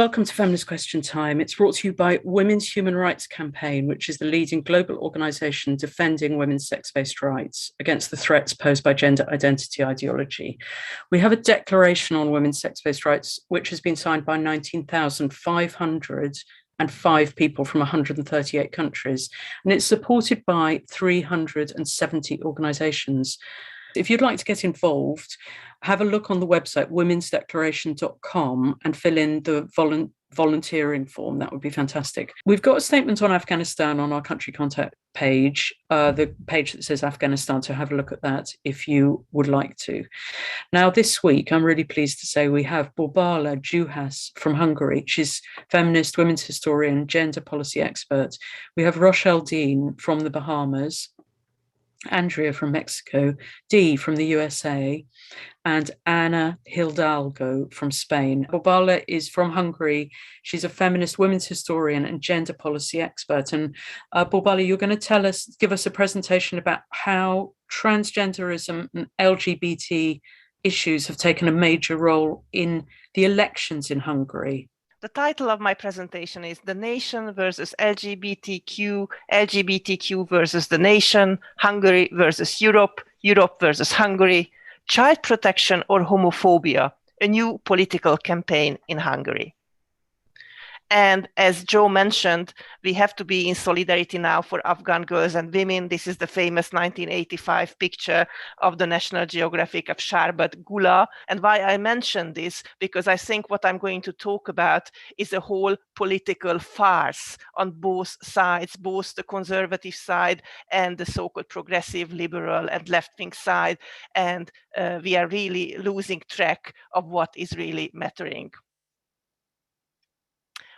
Welcome to Feminist Question Time. It's brought to you by Women's Human Rights Campaign, which is the leading global organisation defending women's sex-based rights against the threats posed by gender identity ideology. We have a declaration on women's sex-based rights, which has been signed by 19,505 people from 138 countries, and it's supported by 370 organisations. If you'd like to get involved, have a look on the website womensdeclaration.com and fill in the volunteering form. That would be fantastic. We've got a statement on Afghanistan on our country contact page, the page that says Afghanistan, so have a look at that if you would like to. Now, this week, I'm really pleased to say we have Borbála Juhász from Hungary. She's feminist, women's historian, gender policy expert. We have Rochelle from the Bahamas, Andrea from Mexico, Dee from the USA, and Ana Hidalgo from Spain. Borbála is from Hungary. She's a feminist, women's historian, and gender policy expert. And Borbála, you're going to give us a presentation about how transgenderism and LGBT issues have taken a major role in the elections in Hungary. The title of my presentation is The Nation versus LGBTQ, LGBTQ versus the Nation, Hungary versus Europe, Europe versus Hungary, Child Protection or Homophobia, a new political campaign in Hungary. And as Joe mentioned, we have to be in solidarity now for Afghan girls and women. This is the famous 1985 picture of the National Geographic of Sharbat Gula. And why I mention this, because I think what I'm going to talk about is a whole political farce on both sides, both the conservative side and the so-called progressive, liberal and left-wing side. And we are really losing track of what is really mattering.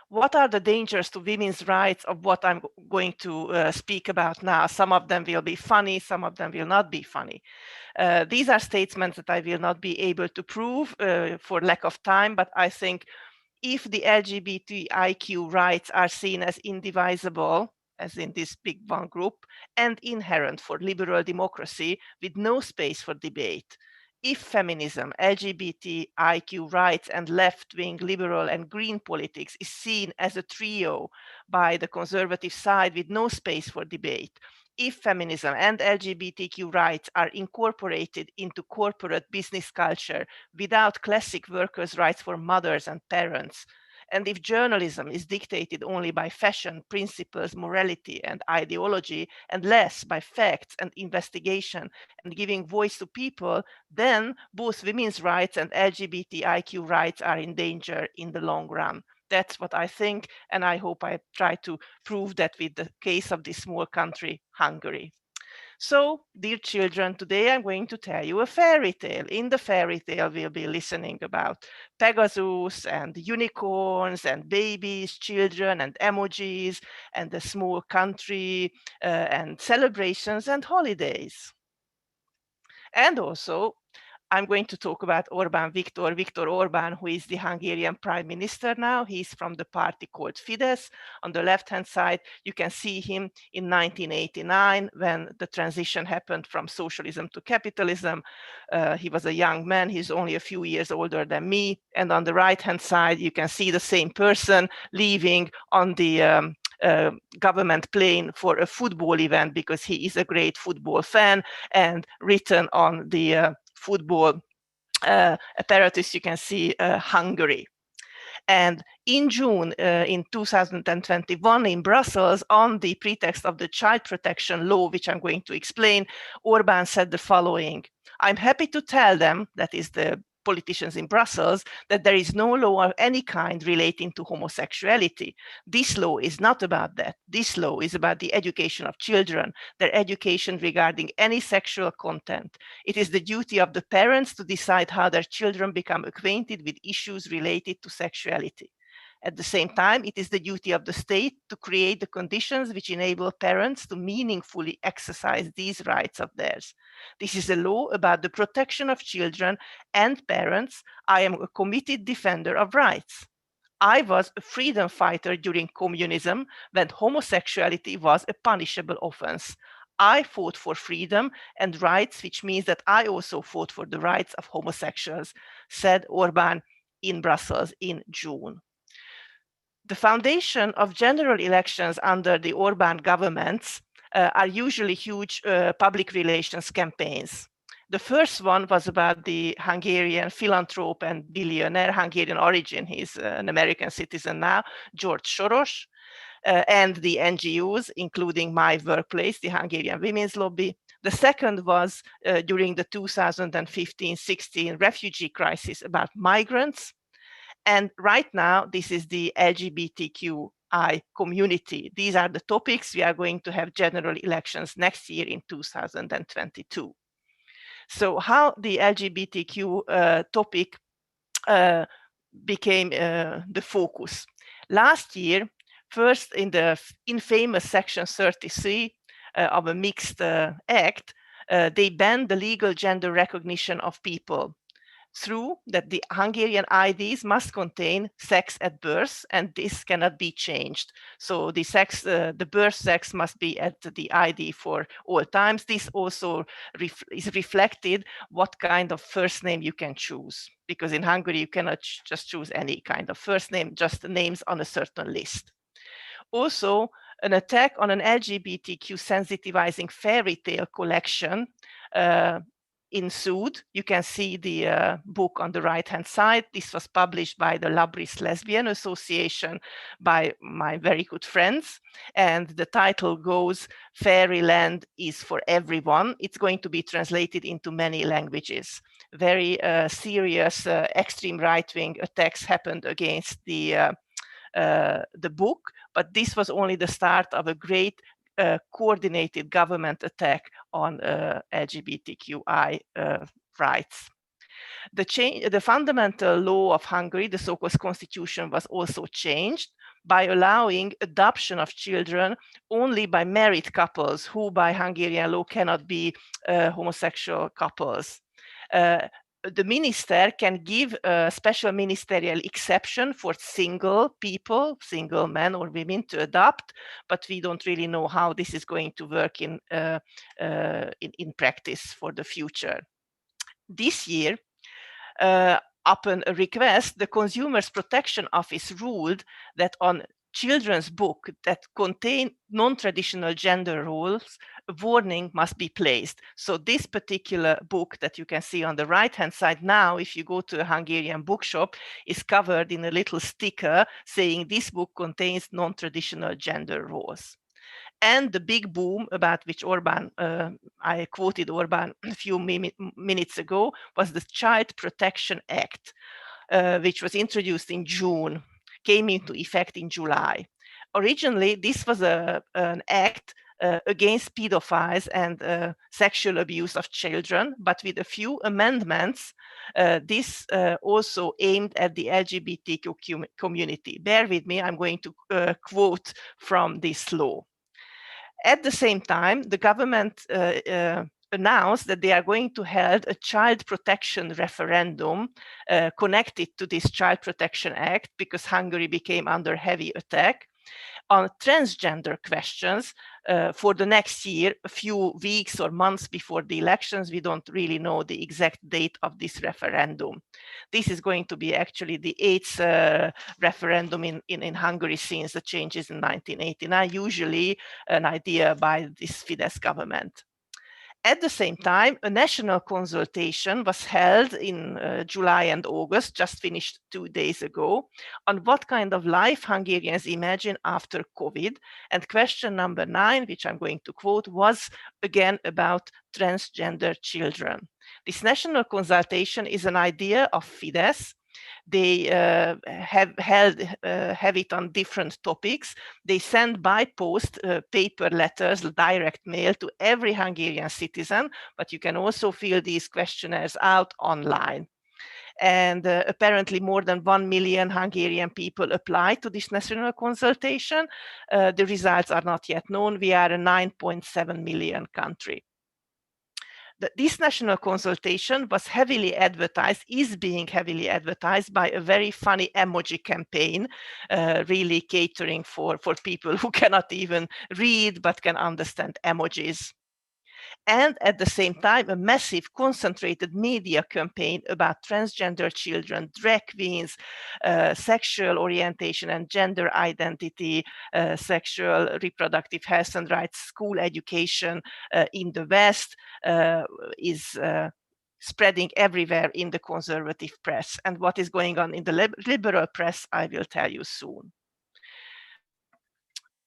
What are the dangers to women's rights of what I'm going to speak about now? Some of them will be funny, some of them will not be funny. These are statements that I will not be able to prove for lack of time, but I think if the LGBTIQ rights are seen as indivisible, as in this big one group, and inherent for liberal democracy with no space for debate, if feminism, LGBTIQ rights, and left-wing liberal and green politics is seen as a trio by the conservative side with no space for debate, if feminism and LGBTQ rights are incorporated into corporate business culture without classic workers' rights for mothers and parents, and if journalism is dictated only by fashion, principles, morality, and ideology, and less by facts and investigation and giving voice to people, then both women's rights and LGBTIQ rights are in danger in the long run. That's what I think, and I hope I try to prove that with the case of this small country, Hungary. So, dear children, today I'm going to tell you a fairy tale. In the fairy tale, we'll be listening about Pegasus and unicorns and babies, children and emojis and the small country and celebrations and holidays. And also, I'm going to talk about Viktor Orban, who is the Hungarian Prime Minister now. He's from the party called Fidesz. On the left-hand side, you can see him in 1989 when the transition happened from socialism to capitalism. He was a young man. He's only a few years older than me. And on the right-hand side, you can see the same person leaving on the government plane for a football event because he is a great football fan, and written on the football apparatus, you can see Hungary. And in June in 2021 in Brussels, on the pretext of the Child Protection Law, which I'm going to explain, Orban said the following: "I'm happy to tell them," that is the politicians in Brussels, "that there is no law of any kind relating to homosexuality. This law is not about that. This law is about the education of children, their education regarding any sexual content. It is the duty of the parents to decide how their children become acquainted with issues related to sexuality. At the same time, it is the duty of the state to create the conditions which enable parents to meaningfully exercise these rights of theirs. This is a law about the protection of children and parents. I am a committed defender of rights. I was a freedom fighter during communism when homosexuality was a punishable offense. I fought for freedom and rights, which means that I also fought for the rights of homosexuals," said Orban in Brussels in June. The foundation of general elections under the Orban governments are usually huge public relations campaigns. The first one was about the Hungarian philanthrope and billionaire, Hungarian origin, he's an American citizen now, George Soros, and the NGOs, including my workplace, the Hungarian Women's Lobby. The second was during the 2015-16 refugee crisis about migrants. And right now, this is the LGBTQI community. These are the topics. We are going to have general elections next year in 2022. So how the LGBTQ topic became the focus. Last year, first in the infamous Section 33 of a mixed act, they banned the legal gender recognition of people through that the Hungarian IDs must contain sex at birth, and this cannot be changed. So the sex, the birth sex must be at the ID for all times. This also is reflected what kind of first name you can choose, because in Hungary you cannot just choose any kind of first name, just the names on a certain list. Also, an attack on an LGBTQ sensitizing fairy tale collection ensued. You can see the book on the right-hand side. This was published by the Labris Lesbian Association by my very good friends. And the title goes, Fairyland is for Everyone. It's going to be translated into many languages. Very serious extreme right-wing attacks happened against the book, but this was only the start of a great coordinated government attack on LGBTQI rights. The fundamental law of Hungary, the so-called constitution, was also changed by allowing adoption of children only by married couples who by Hungarian law cannot be homosexual couples. The minister can give a special ministerial exception for single people, single men or women to adopt, but we don't really know how this is going to work in practice for the future. This year, upon a request, the Consumers Protection Office ruled that on children's book that contain non-traditional gender roles, a warning must be placed. So this particular book that you can see on the right-hand side now, if you go to a Hungarian bookshop, is covered in a little sticker saying this book contains non-traditional gender roles. And the big boom about which Orban, I quoted Orban a few minutes ago, was the Child Protection Act, which was introduced in June, came into effect in July. Originally, this was an act against pedophiles and sexual abuse of children, but with a few amendments, this also aimed at the LGBTQ community. Bear with me, I'm going to quote from this law. At the same time, the government announced that they are going to hold a child protection referendum connected to this Child Protection Act, because Hungary became under heavy attack on transgender questions for the next year, a few weeks or months before the elections. We don't really know the exact date of this referendum. This is going to be actually the 8th referendum in Hungary since the changes in 1989, usually an idea by this Fidesz government. At the same time, a national consultation was held in July and August, just finished 2 days ago, on what kind of life Hungarians imagine after COVID. And question number 9, which I'm going to quote, was again about transgender children. This national consultation is an idea of Fidesz. They have it on different topics. They send by post paper letters, direct mail to every Hungarian citizen, but you can also fill these questionnaires out online. And apparently more than 1 million Hungarian people applied to this national consultation. The results are not yet known. We are a 9.7 million country. This national consultation was heavily advertised, is being heavily advertised by a very funny emoji campaign, really catering for people who cannot even read but can understand emojis. and at the same time a massive concentrated media campaign about transgender children, drag queens, sexual orientation and gender identity, sexual reproductive health and rights, school education in the West is spreading everywhere in the conservative press. And what is going on in the liberal press, I will tell you soon.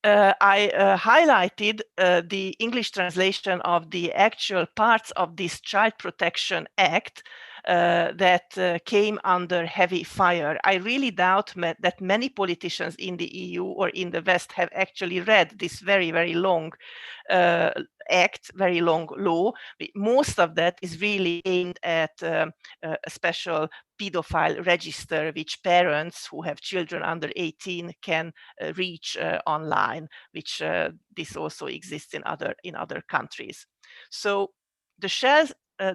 I highlighted the English translation of the actual parts of this Child Protection Act that came under heavy fire. I really doubt that many politicians in the EU or in the West have actually read this very, very long act, very long law. Most of that is really aimed at a special pedophile register, which parents who have children under 18 can reach online, which this also exists in other countries. So the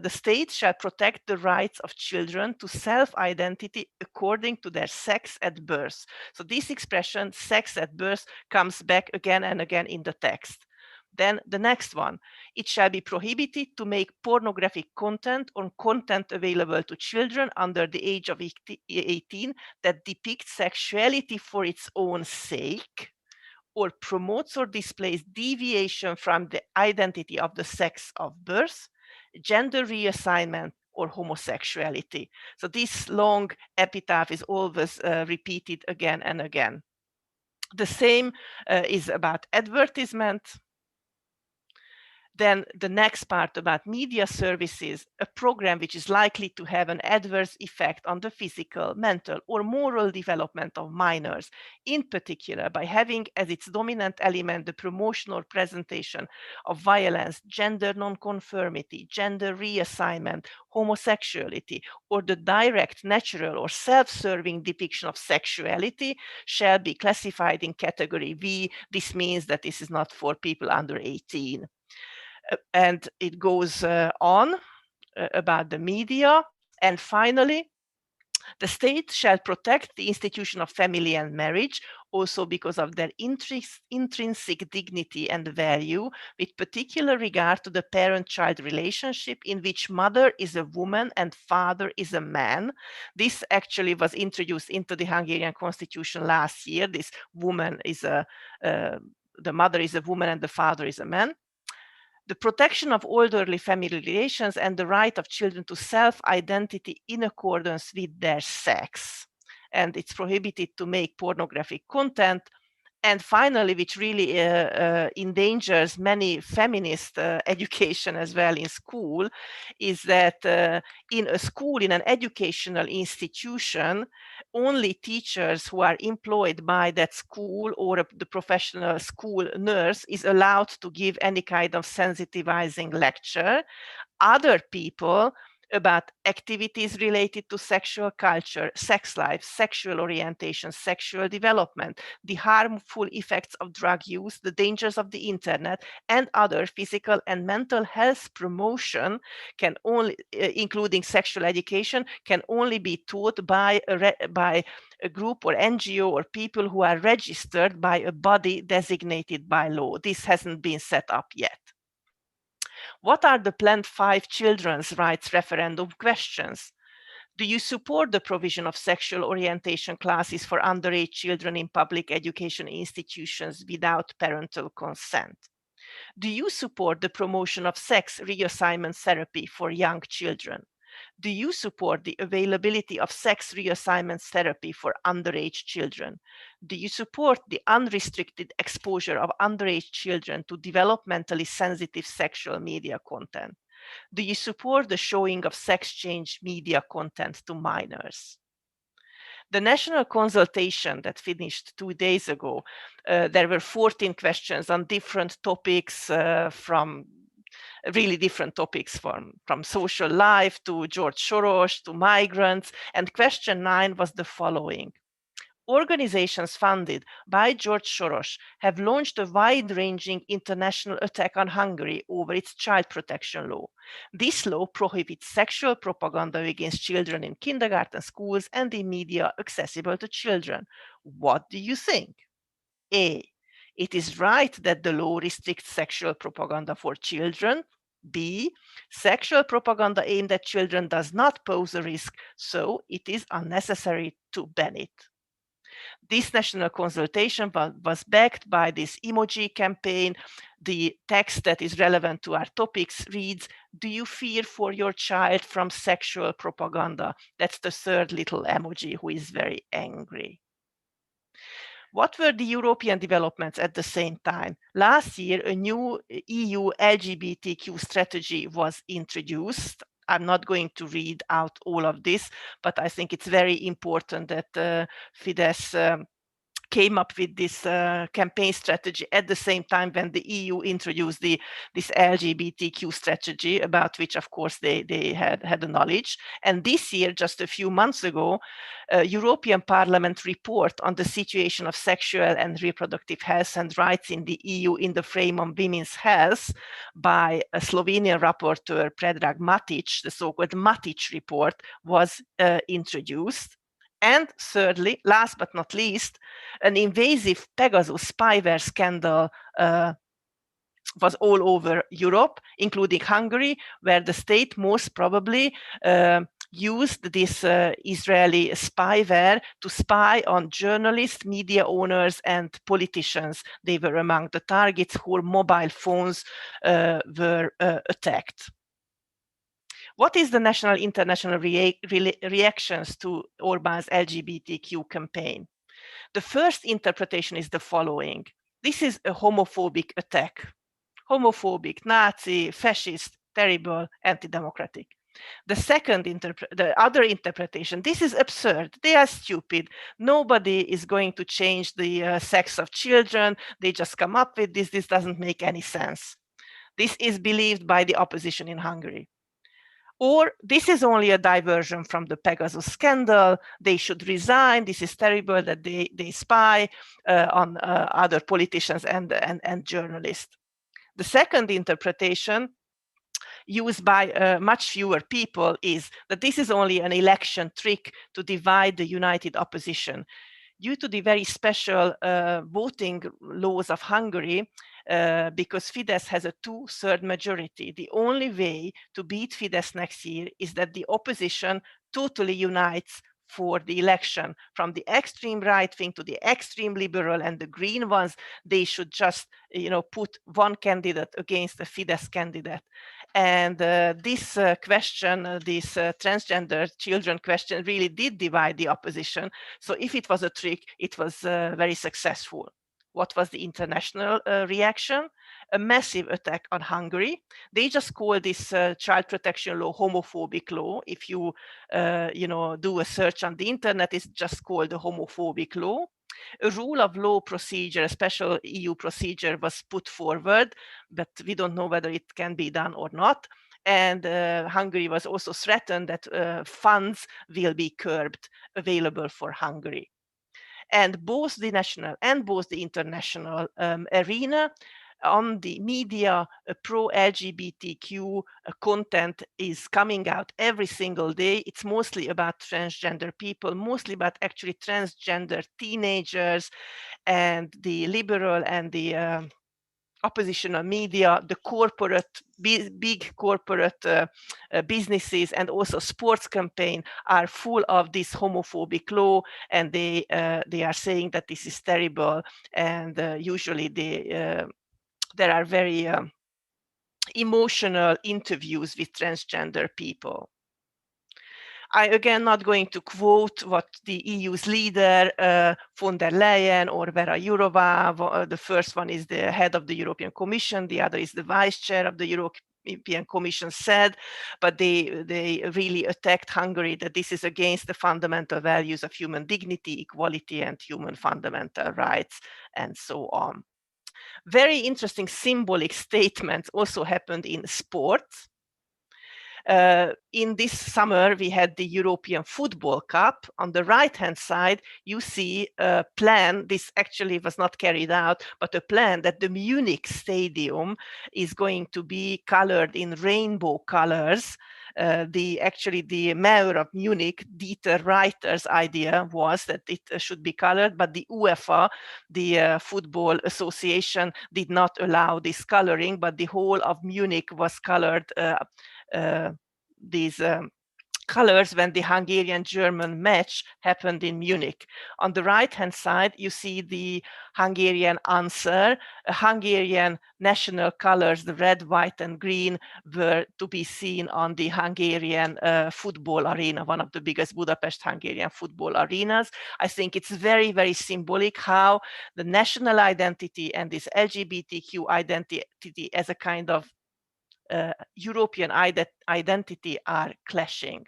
state shall protect the rights of children to self-identity according to their sex at birth. So this expression, sex at birth, comes back again and again in the text. Then the next one, it shall be prohibited to make pornographic content or content available to children under the age of 18 that depicts sexuality for its own sake or promotes or displays deviation from the identity of the sex of birth, gender reassignment, or homosexuality. So this long epitaph is always repeated again and again. The same is about advertisement. Then the next part about media services, a program which is likely to have an adverse effect on the physical, mental, or moral development of minors, in particular by having as its dominant element the promotion or presentation of violence, gender nonconformity, gender reassignment, homosexuality, or the direct, natural, or self-serving depiction of sexuality, shall be classified in category V. This means that this is not for people under 18. And it goes on about the media. And finally, the state shall protect the institution of family and marriage, also because of their intrinsic dignity and value, with particular regard to the parent-child relationship in which mother is a woman and father is a man. This actually was introduced into the Hungarian constitution last year. This woman is the mother is a woman and the father is a man. The protection of orderly family relations and the right of children to self-identity in accordance with their sex. And it's prohibited to make pornographic content. And finally, which really endangers many feminist education as well in school, is that in a school, in an educational institution, only teachers who are employed by that school or the professional school nurse is allowed to give any kind of sensitizing lecture. Other people about activities related to sexual culture, sex life, sexual orientation, sexual development, the harmful effects of drug use, the dangers of the internet, and other physical and mental health promotion can only, including sexual education, can only be taught by a group or NGO or people who are registered by a body designated by law. This hasn't been set up yet. What are the planned 5 children's rights referendum questions? Do you support the provision of sexual orientation classes for underage children in public education institutions without parental consent? Do you support the promotion of sex reassignment therapy for young children? Do you support the availability of sex reassignment therapy for underage children? Do you support the unrestricted exposure of underage children to developmentally sensitive sexual media content? Do you support the showing of sex change media content to minors? The national consultation that finished 2 days ago, there were 14 questions on different topics from really different topics from social life to George Soros to migrants. And question 9 was the following. Organizations funded by George Soros have launched a wide-ranging international attack on Hungary over its child protection law. This law prohibits sexual propaganda against children in kindergarten, schools, and in media accessible to children. What do you think? A. It is right that the law restricts sexual propaganda for children. B, sexual propaganda aimed at children does not pose a risk, so it is unnecessary to ban it. This national consultation was backed by this Emoji Campaign. The text that is relevant to our topics reads, "Do you fear for your child from sexual propaganda?" That's the third little emoji who is very angry. What were the European developments at the same time? Last year, a new EU LGBTQ strategy was introduced. I'm not going to read out all of this, but I think it's very important that Fidesz came up with this campaign strategy at the same time when the EU introduced this LGBTQ strategy, about which, of course, they had the knowledge. And this year, just a few months ago, European Parliament report on the situation of sexual and reproductive health and rights in the EU in the frame of women's health by a Slovenian rapporteur, Predrag Matić, the so-called Matić report, was introduced. And thirdly, last but not least, an invasive Pegasus spyware scandal was all over Europe, including Hungary, where the state most probably used this Israeli spyware to spy on journalists, media owners, and politicians. They were among the targets whose mobile phones were attacked. What is the national international reactions to Orban's LGBTQ campaign? The first interpretation is the following. This is a homophobic attack. Homophobic, Nazi, fascist, terrible, anti-democratic. The other interpretation, this is absurd. They are stupid. Nobody is going to change the sex of children. They just come up with this. This doesn't make any sense. This is believed by the opposition in Hungary. Or this is only a diversion from the Pegasus scandal. They should resign. This is terrible that they spy on other politicians and journalists. The second interpretation, used by much fewer people, is that this is only an election trick to divide the united opposition. Due to the very special voting laws of Hungary, because Fidesz has a 2/3 majority, the only way to beat Fidesz next year is that the opposition totally unites for the election. From the extreme right wing to the extreme liberal and the green ones, they should just, put one candidate against a Fidesz candidate. And this question, this transgender children question, really did divide the opposition. So if it was a trick, it was very successful. What was the international reaction? A massive attack on Hungary. They just call this child protection law homophobic law. If you, do a search on the internet, it's just called the homophobic law. A rule of law procedure, a special EU procedure, was put forward, but we don't know whether it can be done or not. And Hungary was also threatened that funds will be curbed available for Hungary. And both the national and both the international arena, on the media, pro-LGBTQ content is coming out every single day. It's mostly about transgender people, mostly about actually transgender teenagers, and the liberal and the oppositional media, the corporate, big corporate businesses, and also sports campaign are full of this homophobic law, and they are saying that this is terrible, and usually there are very emotional interviews with transgender people. I again not going to quote what the EU's leader, von der Leyen or Vera Jourova, the first one is the head of the European Commission, the other is the vice chair of the European Commission, said, but they really attacked Hungary, that this is against the fundamental values of human dignity, equality, and human fundamental rights, and so on. Very interesting symbolic statements also happened in sports. In this summer, we had the European Football Cup. On the right-hand side, you see a plan. This actually was not carried out, but a plan that the Munich stadium is going to be colored in rainbow colors The mayor of Munich, Dieter Reiter's idea was that it should be colored, but the UEFA, the Football Association, did not allow this coloring, but the whole of Munich was colored these colors when the Hungarian-German match happened in Munich. On the right-hand side, you see the Hungarian answer. Hungarian national colors, the red, white, and green, were to be seen on the Hungarian football arena, one of the biggest Budapest Hungarian football arenas. I think it's very, very symbolic how the national identity and this LGBTQ identity as a kind of European identity are clashing.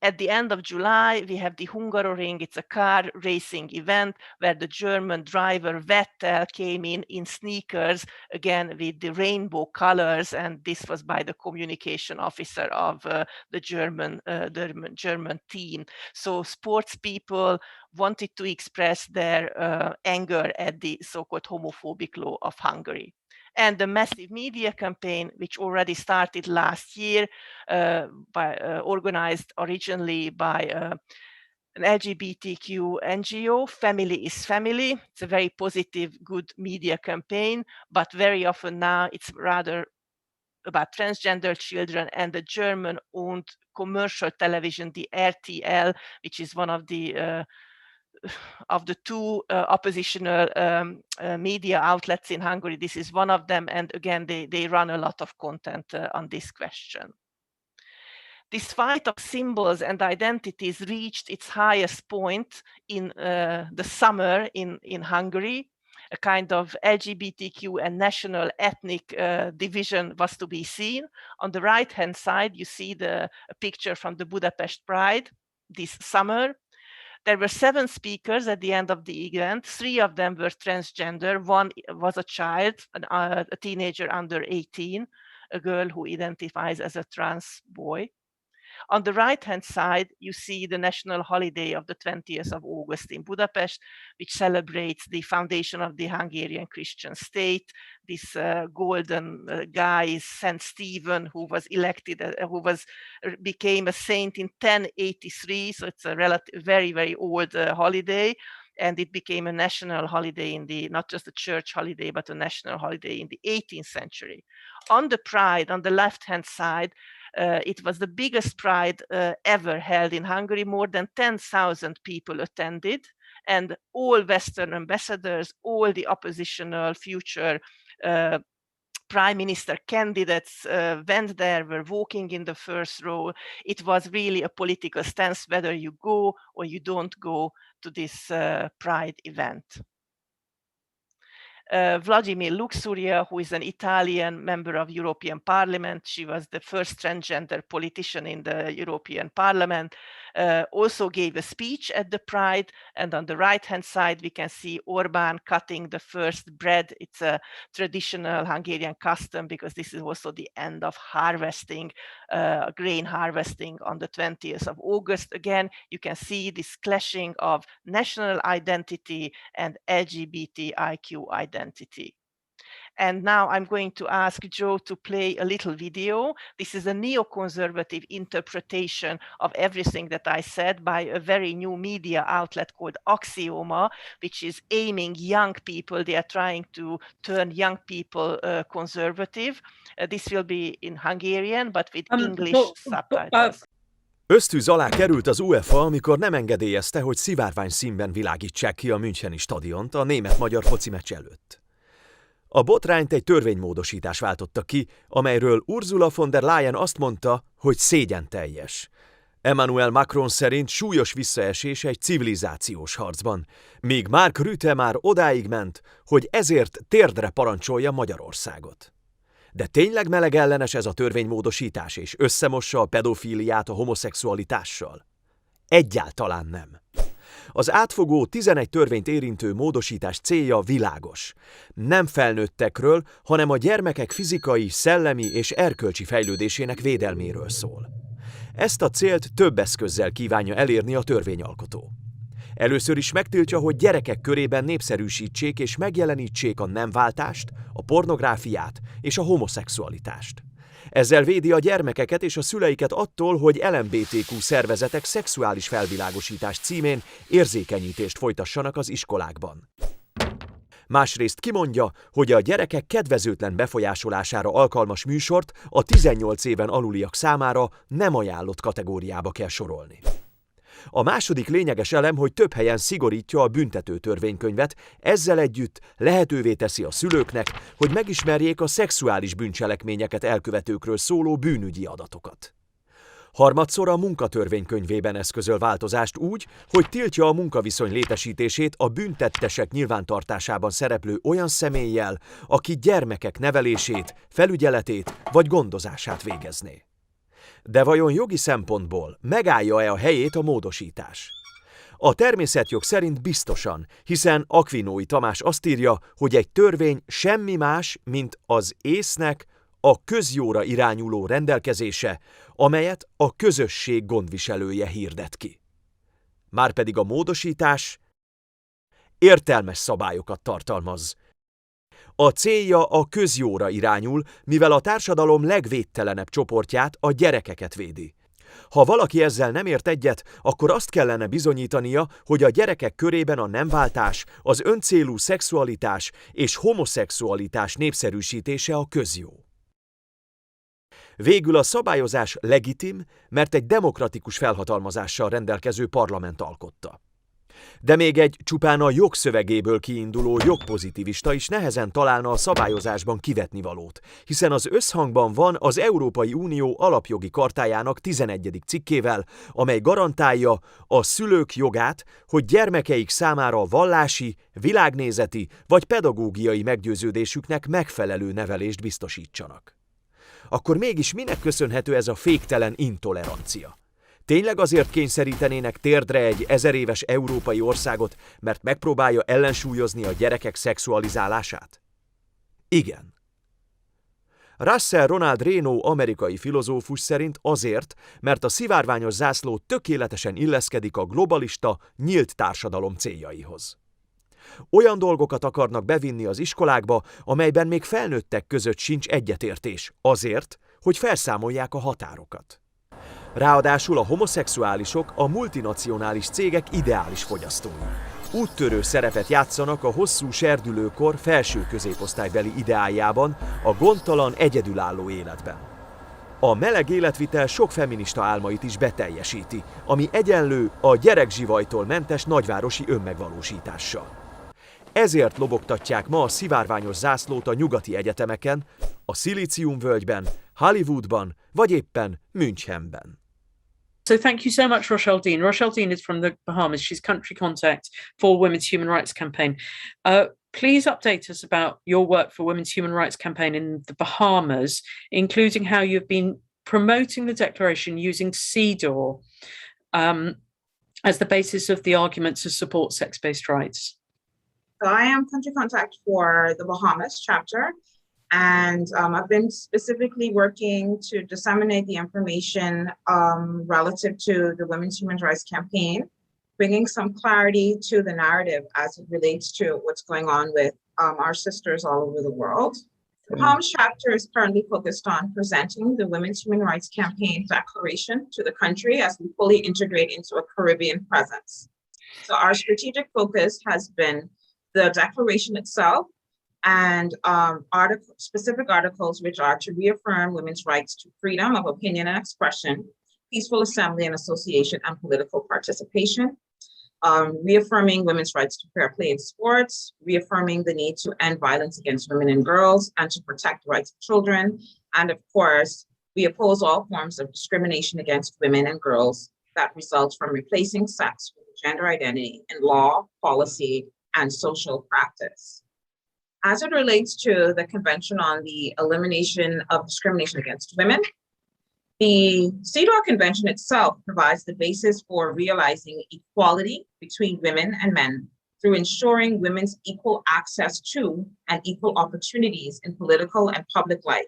At the end of July, we have the Hungaroring. It's a car racing event where the German driver Vettel came in sneakers, again with the rainbow colors, and this was by the communication officer of the German team. So sports people wanted to express their anger at the so-called homophobic law of Hungary. And the massive media campaign, which already started last year, organized originally by an LGBTQ NGO, Family is Family. It's a very positive, good media campaign, but very often now it's rather about transgender children, and the German-owned commercial television, the RTL, which is one of the two oppositional media outlets in Hungary. This is one of them, and again, they run a lot of content on this question. This fight of symbols and identities reached its highest point in the summer in Hungary. A kind of LGBTQ and national ethnic division was to be seen. On the right-hand side, you see a picture from the Budapest Pride this summer. There were 7 speakers at the end of the event. 3 of them were transgender. One was a child, a teenager under 18, a girl who identifies as a trans boy. On the right-hand side, you see the national holiday of the 20th of August in Budapest, which celebrates the foundation of the Hungarian Christian state. This golden guy is Saint Stephen, who was elected, became a saint in 1083. So it's a very, very old holiday. And it became a national holiday not just a church holiday, but a national holiday in the 18th century. On the Pride, on the left-hand side, it was the biggest Pride ever held in Hungary. More than 10,000 people attended, and all Western ambassadors, all the oppositional future prime minister candidates went there, were walking in the first row. It was really a political stance whether you go or you don't go to this Pride event. Vladimir Luxuria, who is an Italian member of European Parliament. She was the first transgender politician in the European Parliament, also gave a speech at the Pride. And on the right-hand side, we can see Orban cutting the first bread. It's a traditional Hungarian custom because this is also the end of harvesting, grain harvesting on the 20th of August. Again, you can see this clashing of national identity and LGBTIQ identity. And now I'm going to ask Joe to play a little video. This is a neoconservative interpretation of everything that I said by a very new media outlet called Axioma, which is aiming young people. They are trying to turn young people conservative. This will be in Hungarian, but with English subtitles. Ösztűz alá került az UEFA, amikor nem engedélyezte, hogy szivárvány színben világítsák ki a müncheni stadiont a német-magyar foci meccs előtt. A botrányt egy törvénymódosítás váltotta ki, amelyről Ursula von der Leyen azt mondta, hogy szégyenteljes. Emmanuel Macron szerint súlyos visszaesés egy civilizációs harcban, míg Mark Rutte már odáig ment, hogy ezért térdre parancsolja Magyarországot. De tényleg melegellenes ez a törvénymódosítás, és összemossa a pedofíliát a homoszexualitással? Egyáltalán nem. Az átfogó 11 törvényt érintő módosítás célja világos. Nem felnőttekről, hanem a gyermekek fizikai, szellemi és erkölcsi fejlődésének védelméről szól. Ezt a célt több eszközzel kívánja elérni a törvényalkotó. Először is megtiltja, hogy gyerekek körében népszerűsítsék és megjelenítsék a nemváltást, a pornográfiát és a homoszexualitást. Ezzel védi a gyermekeket és a szüleiket attól, hogy LMBTQ szervezetek szexuális felvilágosítás címén érzékenyítést folytassanak az iskolákban. Másrészt kimondja, hogy a gyerekek kedvezőtlen befolyásolására alkalmas műsort a 18 éven aluliak számára nem ajánlott kategóriába kell sorolni. A második lényeges elem, hogy több helyen szigorítja a büntető törvénykönyvet, ezzel együtt lehetővé teszi a szülőknek, hogy megismerjék a szexuális bűncselekményeket elkövetőkről szóló bűnügyi adatokat. Harmadszor a munkatörvénykönyvében eszközöl változást úgy, hogy tiltja a munkaviszony létesítését a bűntettesek nyilvántartásában szereplő olyan személlyel, aki gyermekek nevelését, felügyeletét vagy gondozását végezné. De vajon jogi szempontból megállja-e a helyét a módosítás? A természetjog szerint biztosan, hiszen Aquinói Tamás azt írja, hogy egy törvény semmi más, mint az észnek a közjóra irányuló rendelkezése, amelyet a közösség gondviselője hirdet ki. Márpedig a módosítás értelmes szabályokat tartalmaz. A célja a közjóra irányul, mivel a társadalom legvédtelenebb csoportját, a gyerekeket védi. Ha valaki ezzel nem ért egyet, akkor azt kellene bizonyítania, hogy a gyerekek körében a nemváltás, az öncélú szexualitás és homoszexualitás népszerűsítése a közjó. Végül a szabályozás legitim, mert egy demokratikus felhatalmazással rendelkező parlament alkotta. De még egy csupán a jogszövegéből kiinduló jogpozitivista is nehezen találna a szabályozásban kivetnivalót, hiszen az összhangban van az Európai Unió alapjogi chartájának 11. cikkével, amely garantálja a szülők jogát, hogy gyermekeik számára vallási, világnézeti vagy pedagógiai meggyőződésüknek megfelelő nevelést biztosítsanak. Akkor mégis minek köszönhető ez a féktelen intolerancia? Tényleg azért kényszerítenének térdre egy 1000 éves európai országot, mert megpróbálja ellensúlyozni a gyerekek szexualizálását? Igen. Russell Ronald Reno amerikai filozófus szerint azért, mert a szivárványos zászló tökéletesen illeszkedik a globalista, nyílt társadalom céljaihoz. Olyan dolgokat akarnak bevinni az iskolákba, amelyben még felnőttek között sincs egyetértés, azért, hogy felszámolják a határokat. Ráadásul a homoszexuálisok a multinacionális cégek ideális fogyasztói. Úttörő szerepet játszanak a hosszú serdülőkor felső középosztálybeli ideájában, a gondtalan, egyedülálló életben. A meleg életvitel sok feminista álmait is beteljesíti, ami egyenlő a gyerekzsivajtól mentes nagyvárosi önmegvalósítással. Ezért lobogtatják ma a szivárványos zászlót a nyugati egyetemeken, a Szilíciumvölgyben, Hollywoodban vagy éppen Münchenben. So thank you so much, Rochelle Dean. Rochelle Dean is from the Bahamas. She's country contact for Women's Human Rights Campaign. Please update us about your work for Women's Human Rights Campaign in the Bahamas, including how you've been promoting the declaration using CEDAW as the basis of the argument to support sex-based rights. So I am country contact for the Bahamas chapter, and I've been specifically working to disseminate the information relative to the Women's Human Rights Campaign, bringing some clarity to the narrative as it relates to what's going on with our sisters all over the world. The Bahamas chapter is currently focused on presenting the Women's Human Rights Campaign declaration to the country as we fully integrate into a Caribbean presence. So our strategic focus has been the declaration itself and specific articles which are to reaffirm women's rights to freedom of opinion and expression, peaceful assembly and association, and political participation, reaffirming women's rights to fair play in sports, reaffirming the need to end violence against women and girls and to protect the rights of children, and of course, we oppose all forms of discrimination against women and girls that results from replacing sex with gender identity in law, policy, and social practice. As it relates to the Convention on the Elimination of Discrimination Against Women, the CEDAW Convention itself provides the basis for realizing equality between women and men through ensuring women's equal access to and equal opportunities in political and public life.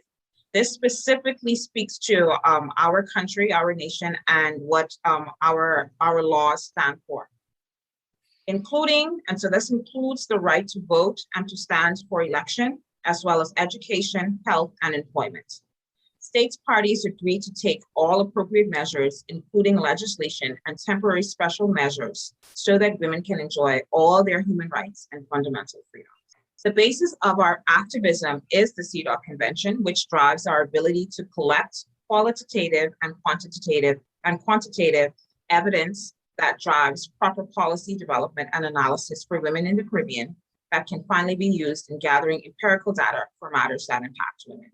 This specifically speaks to our country, our nation, and what our laws stand for. And so this includes the right to vote and to stand for election, as well as education, health, and employment. States parties agree to take all appropriate measures, including legislation and temporary special measures, so that women can enjoy all their human rights and fundamental freedoms. The basis of our activism is the CEDAW Convention, which drives our ability to collect qualitative and quantitative evidence that drives proper policy development and analysis for women in the Caribbean that can finally be used in gathering empirical data for matters that impact women.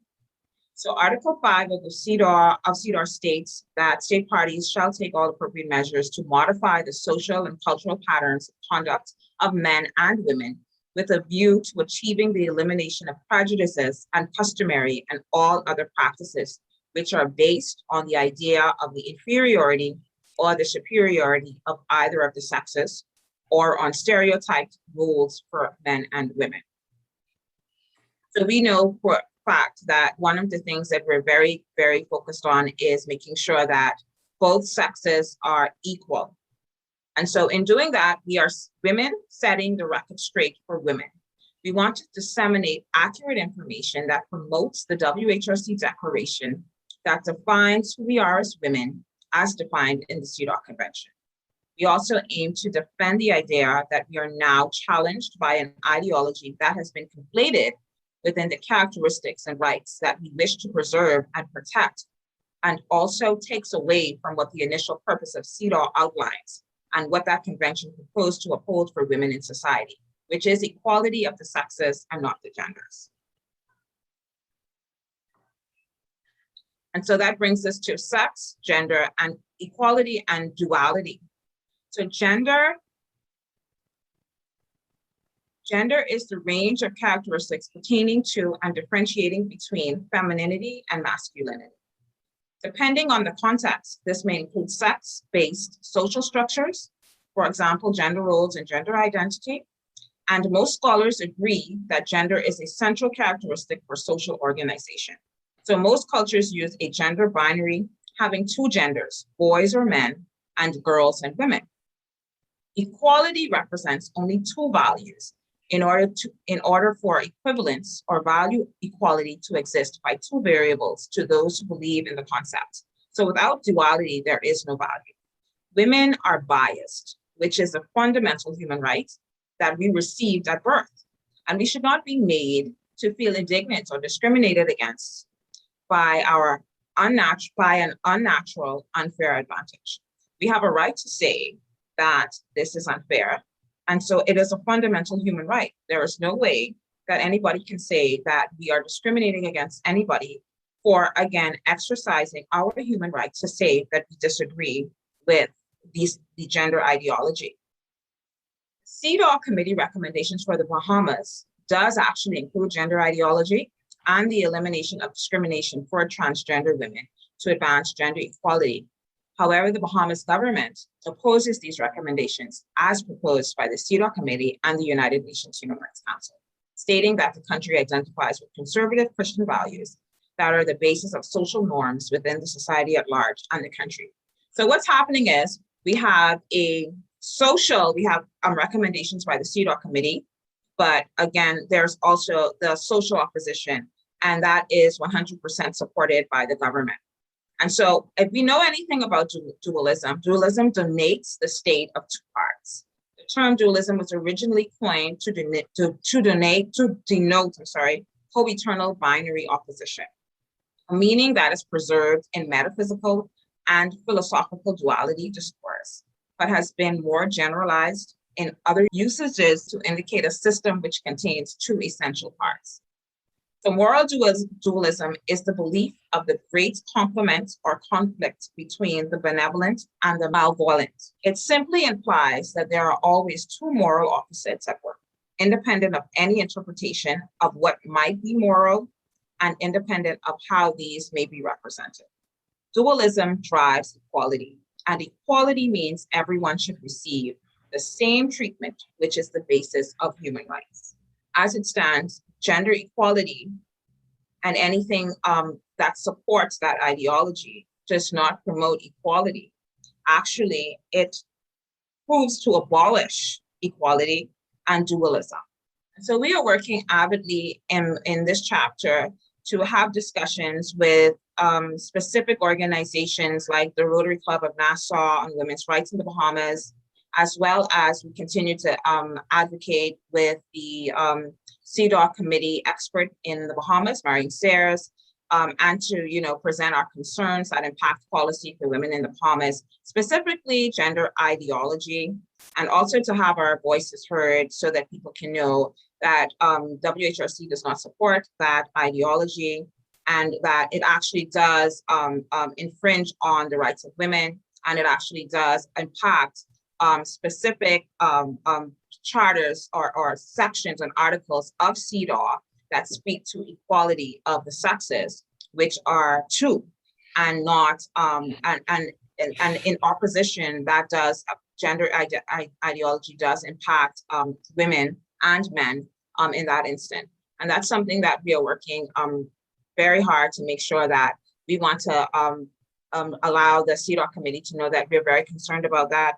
So Article 5 of the CEDAW states that state parties shall take all appropriate measures to modify the social and cultural patterns of conduct of men and women with a view to achieving the elimination of prejudices and customary and all other practices which are based on the idea of the inferiority or the superiority of either of the sexes, or on stereotyped roles for men and women. So we know for a fact that one of the things that we're very, very focused on is making sure that both sexes are equal. And so in doing that, we are women setting the record straight for women. We want to disseminate accurate information that promotes the WHRC declaration that defines who we are as women as defined in the CEDAW Convention. We also aim to defend the idea that we are now challenged by an ideology that has been conflated within the characteristics and rights that we wish to preserve and protect, and also takes away from what the initial purpose of CEDAW outlines and what that convention proposed to uphold for women in society, which is equality of the sexes and not the genders. And so that brings us to sex, gender, and equality and duality. So gender is the range of characteristics pertaining to and differentiating between femininity and masculinity. Depending on the context, this may include sex-based social structures, for example, gender roles and gender identity. And most scholars agree that gender is a central characteristic for social organization. So most cultures use a gender binary having two genders, boys or men, and girls and women. Equality represents only two values in order for equivalence or value equality to exist by two variables to those who believe in the concept. So without duality, there is no value. Women are biased, which is a fundamental human right that we received at birth. And we should not be made to feel indignant or discriminated against by an unnatural, unfair advantage. We have a right to say that this is unfair. And so it is a fundamental human right. There is no way that anybody can say that we are discriminating against anybody for, again, exercising our human right to say that we disagree with the gender ideology. CEDAW committee recommendations for the Bahamas does actually include gender ideology and the elimination of discrimination for transgender women to advance gender equality. However, the Bahamas government opposes these recommendations as proposed by the CEDAW Committee and the United Nations Human Rights Council, stating that the country identifies with conservative Christian values that are the basis of social norms within the society at large and the country. So what's happening is we have recommendations by the CEDAW Committee, but again, there's also the social opposition, and that is 100% supported by the government. And so if we know anything about dualism donates the state of two parts. The term dualism was originally coined to denote co-eternal binary opposition, a meaning that is preserved in metaphysical and philosophical duality discourse, but has been more generalized in other usages to indicate a system which contains two essential parts. So moral dualism is the belief of the great complement or conflict between the benevolent and the malevolent. It simply implies that there are always two moral opposites at work, independent of any interpretation of what might be moral and independent of how these may be represented. Dualism drives equality, and equality means everyone should receive the same treatment, which is the basis of human rights. As it stands, gender equality and anything that supports that ideology does not promote equality. Actually, it proves to abolish equality and dualism. So we are working avidly in this chapter to have discussions with specific organizations like the Rotary Club of Nassau on women's rights in the Bahamas, as well as we continue to advocate with the CEDAW committee expert in the Bahamas, Marian Sayers, and to present our concerns that impact policy for women in the Bahamas, specifically gender ideology, and also to have our voices heard so that people can know that WHRC does not support that ideology, and that it actually does infringe on the rights of women, and it actually does impact specific charters or sections and articles of CEDAW that speak to equality of the sexes, which are two, and not and in opposition, that does gender ideology does impact women and men in that instant. And that's something that we are working very hard to make sure that we want to allow the CEDAW committee to know that we're very concerned about that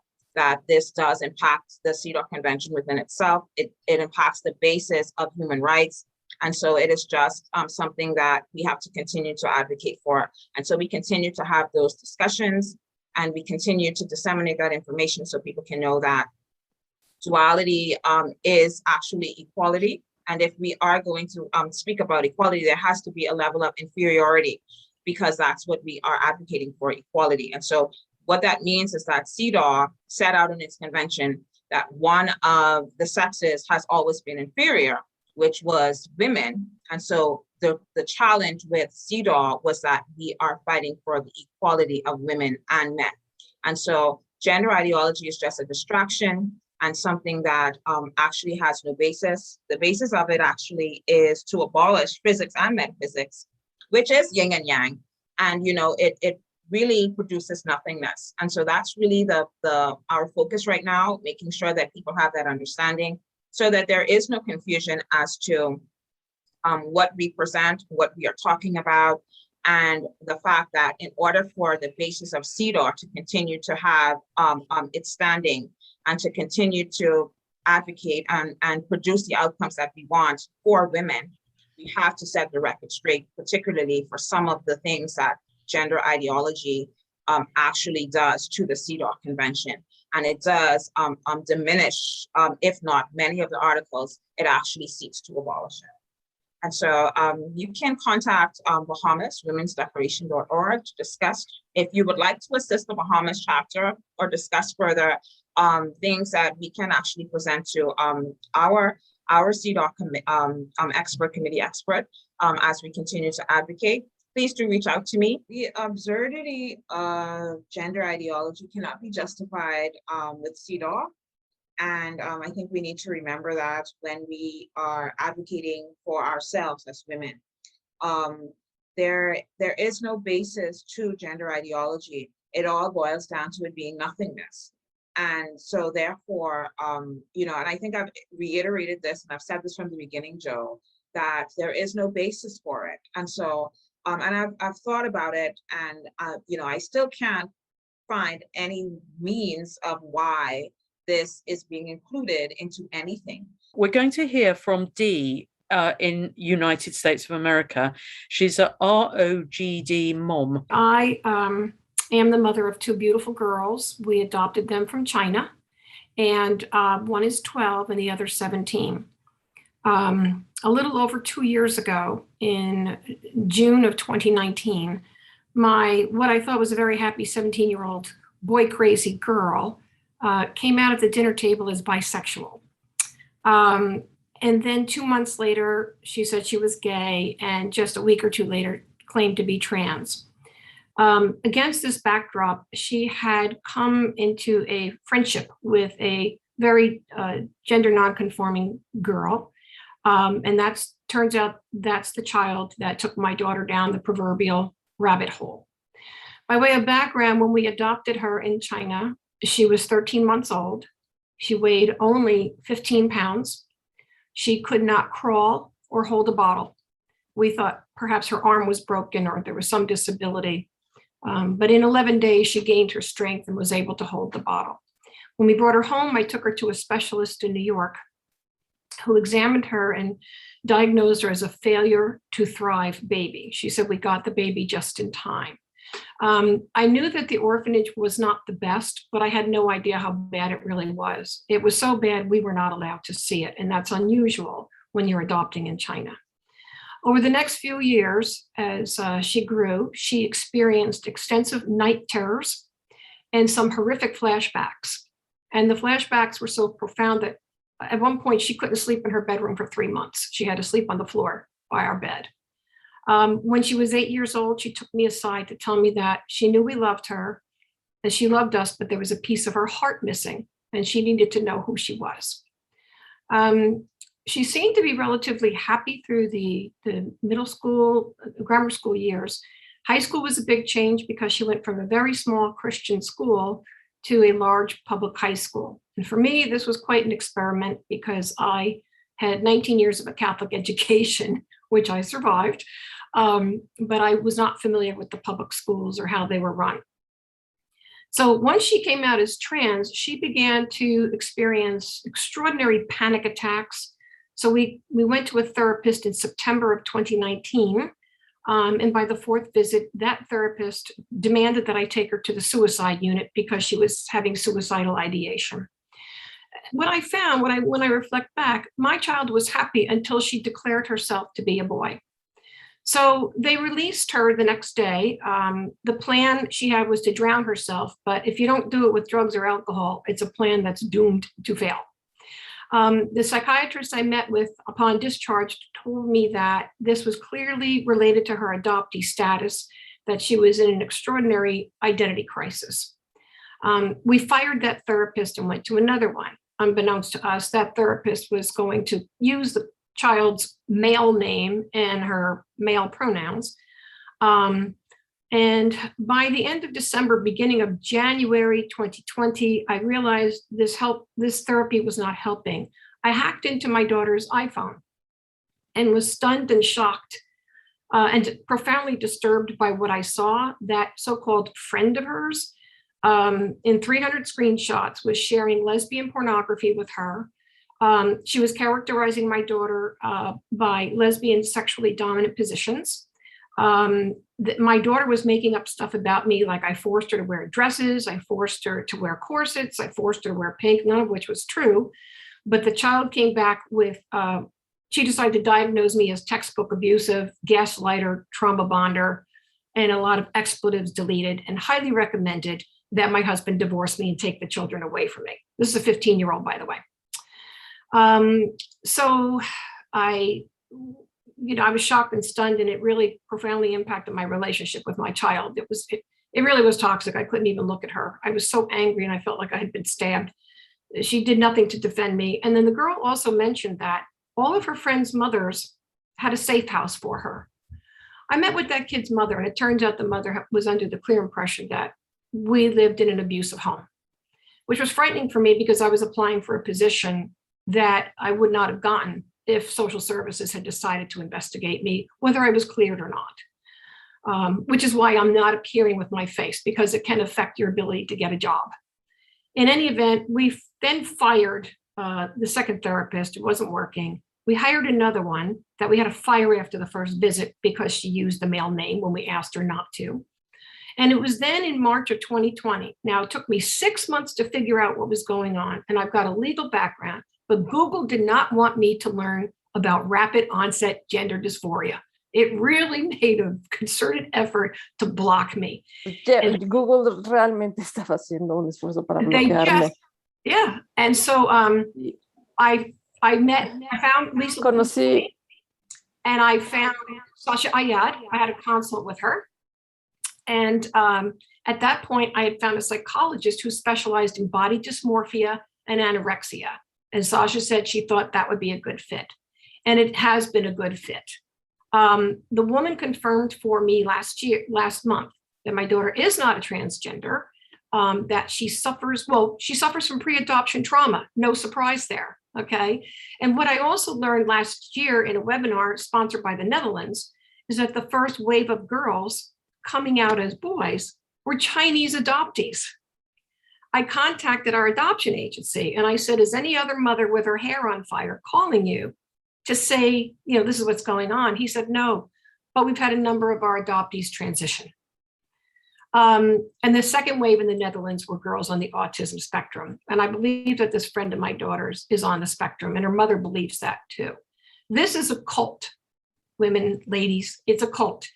this does impact the CEDAW Convention within itself. It impacts the basis of human rights. And so it is just something that we have to continue to advocate for. And so we continue to have those discussions, and we continue to disseminate that information so people can know that duality is actually equality. And if we are going to speak about equality, there has to be a level of inferiority, because that's what we are advocating for, equality. And so what that means is that CEDAW set out in its convention that one of the sexes has always been inferior, which was women. And so the challenge with CEDAW was that we are fighting for the equality of women and men. And so gender ideology is just a distraction and something that actually has no basis. The basis of it actually is to abolish physics and metaphysics, which is yin and yang. And it really produces nothingness. And so that's really our focus right now, making sure that people have that understanding so that there is no confusion as to what we present, what we are talking about, and the fact that in order for the basis of CEDAW to continue to have its standing and to continue to advocate and produce the outcomes that we want for women, we have to set the record straight, particularly for some of the things that gender ideology actually does to the CEDAW Convention. And it does diminish, if not many of the articles, it actually seeks to abolish it. And so you can contact Bahamas, womensdeclaration.org to discuss if you would like to assist the Bahamas chapter or discuss further things that we can actually present to our CEDAW expert committee expert as we continue to advocate. Please do reach out to me. The absurdity of gender ideology cannot be justified with CEDAW. And I think we need to remember that when we are advocating for ourselves as women. There is no basis to gender ideology. It all boils down to it being nothingness. And so therefore, and I think I've reiterated this, and I've said this from the beginning, Joe, that there is no basis for it. And so, and I've thought about it, and I still can't find any means of why this is being included into anything. We're going to hear from Dee in United States of America. She's a ROGD mom. I am the mother of two beautiful girls. We adopted them from China, and one is 12 and the other 17. A little over 2 years ago, in June of 2019, what I thought was a very happy 17-year-old boy crazy girl came out at the dinner table as bisexual. And then 2 months later, she said she was gay, and just a week or two later claimed to be trans. Against this backdrop, she had come into a friendship with a very gender nonconforming girl. And turns out that's the child that took my daughter down the proverbial rabbit hole. By way of background, when we adopted her in China, she was 13 months old. She weighed only 15 pounds. She could not crawl or hold a bottle. We thought perhaps her arm was broken or there was some disability. But in 11 days, she gained her strength and was able to hold the bottle. When we brought her home, I took her to a specialist in New York. who examined her and diagnosed her as a failure to thrive baby. She said, we got the baby just in time. I knew that the orphanage was not the best, but I had no idea how bad it really was. It was so bad we were not allowed to see it, and that's unusual when you're adopting in China. Over the next few years, as she grew, she experienced extensive night terrors and some horrific flashbacks. And the flashbacks were so profound that at one point she couldn't sleep in her bedroom for 3 months. She had to sleep on the floor by our bed. When she was 8 years old, she took me aside to tell me that she knew we loved her and she loved us, but there was a piece of her heart missing and she needed to know who she was. She seemed to be relatively happy through the middle school, grammar school years. High school was a big change because she went from a very small Christian school to a large public high school. And for me, this was quite an experiment because I had 19 years of a Catholic education, which I survived, but I was not familiar with the public schools or how they were run. So once she came out as trans, she began to experience extraordinary panic attacks. So we went to a therapist in September of 2019. And by the fourth visit, that therapist demanded that I take her to the suicide unit because she was having suicidal ideation. What I found when I reflect back, my child was happy until she declared herself to be a boy. So they released her the next day. The plan she had was to drown herself, but if you don't do it with drugs or alcohol, it's a plan that's doomed to fail. The psychiatrist I met with upon discharge told me that this was clearly related to her adoptee status, that she was in an extraordinary identity crisis. We fired that therapist and went to another one. Unbeknownst to us, that therapist was going to use the child's male name and her male pronouns. And by the end of December, beginning of January 2020, I realized this therapy was not helping. I hacked into my daughter's iPhone and was stunned and shocked and profoundly disturbed by what I saw. That so-called friend of hers in 300 screenshots was sharing lesbian pornography with her. She was characterizing my daughter by lesbian sexually dominant positions. My daughter was making up stuff about me, like I forced her to wear dresses, I forced her to wear corsets, I forced her to wear pink, none of which was true. But the child came back with, she decided to diagnose me as textbook abusive, gaslighter, trauma bonder, and a lot of expletives deleted, and highly recommended that my husband divorce me and take the children away from me. This is a 15-year-old, by the way. So I was shocked and stunned, and it really profoundly impacted my relationship with my child. It really was toxic. I couldn't even look at her. I was so angry and I felt like I had been stabbed. She did nothing to defend me. And then the girl also mentioned that all of her friends' mothers had a safe house for her. I met with that kid's mother, and it turns out the mother was under the clear impression that we lived in an abusive home, which was frightening for me because I was applying for a position that I would not have gotten if social services had decided to investigate me, whether I was cleared or not, which is why I'm not appearing with my face, because it can affect your ability to get a job. In any event, we then fired the second therapist. It wasn't working. We hired another one that we had to fire after the first visit because she used the male name when we asked her not to. And it was then in March of 2020. Now, it took me 6 months to figure out what was going on, and I've got a legal background, but Google did not want me to learn about rapid onset gender dysphoria. It really made a concerted effort to block me. Google realmente estaba haciendo un esfuerzo para bloquearme. Yeah, and so I found Lisa Conocí, and I found Sasha Ayad. I had a consult with her. And at that point, I had found a psychologist who specialized in body dysmorphia and anorexia. And Sasha said she thought that would be a good fit. And it has been a good fit. The woman confirmed for me last month, that my daughter is not a transgender, that she suffers from pre-adoption trauma. No surprise there, okay? And what I also learned last year in a webinar sponsored by the Netherlands is that the first wave of girls coming out as boys were Chinese adoptees. I contacted our adoption agency and I said, is any other mother with her hair on fire calling you to say, this is what's going on? He said, no, but we've had a number of our adoptees transition. And the second wave in the Netherlands were girls on the autism spectrum. And I believe that this friend of my daughter's is on the spectrum, and her mother believes that too. This is a cult, women, ladies, it's a cult.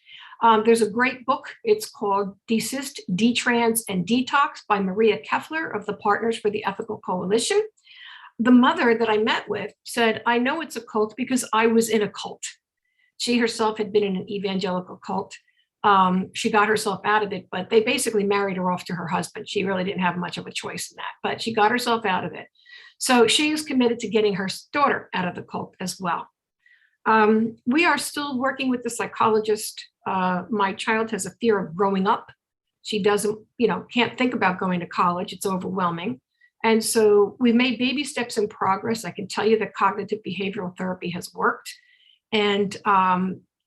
There's a great book. It's called Desist, Detrans, and Detox by Maria Keffler of the Partners for the Ethical Coalition. The mother that I met with said, I know it's a cult because I was in a cult. She herself had been in an evangelical cult. She got herself out of it, but they basically married her off to her husband. She really didn't have much of a choice in that, but she got herself out of it. So she is committed to getting her daughter out of the cult as well. We are still working with the psychologist. My child has a fear of growing up. She doesn't, can't think about going to college. It's overwhelming. And so we've made baby steps in progress. I can tell you that cognitive behavioral therapy has worked. And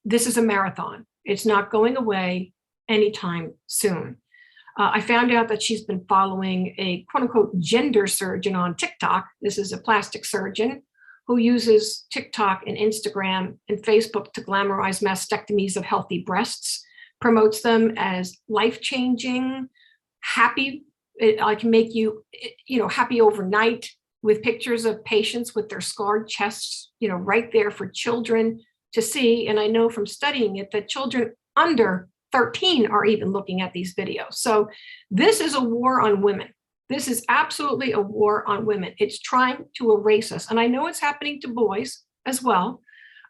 this is a marathon. It's not going away anytime soon. I found out that she's been following a quote unquote gender surgeon on TikTok. This is a plastic surgeon who uses TikTok and Instagram and Facebook to glamorize mastectomies of healthy breasts, promotes them as life-changing, happy. I can make you, happy overnight, with pictures of patients with their scarred chests, right there for children to see. And I know from studying it that children under 13 are even looking at these videos. So this is a war on women. This is absolutely a war on women. It's trying to erase us. And I know it's happening to boys as well,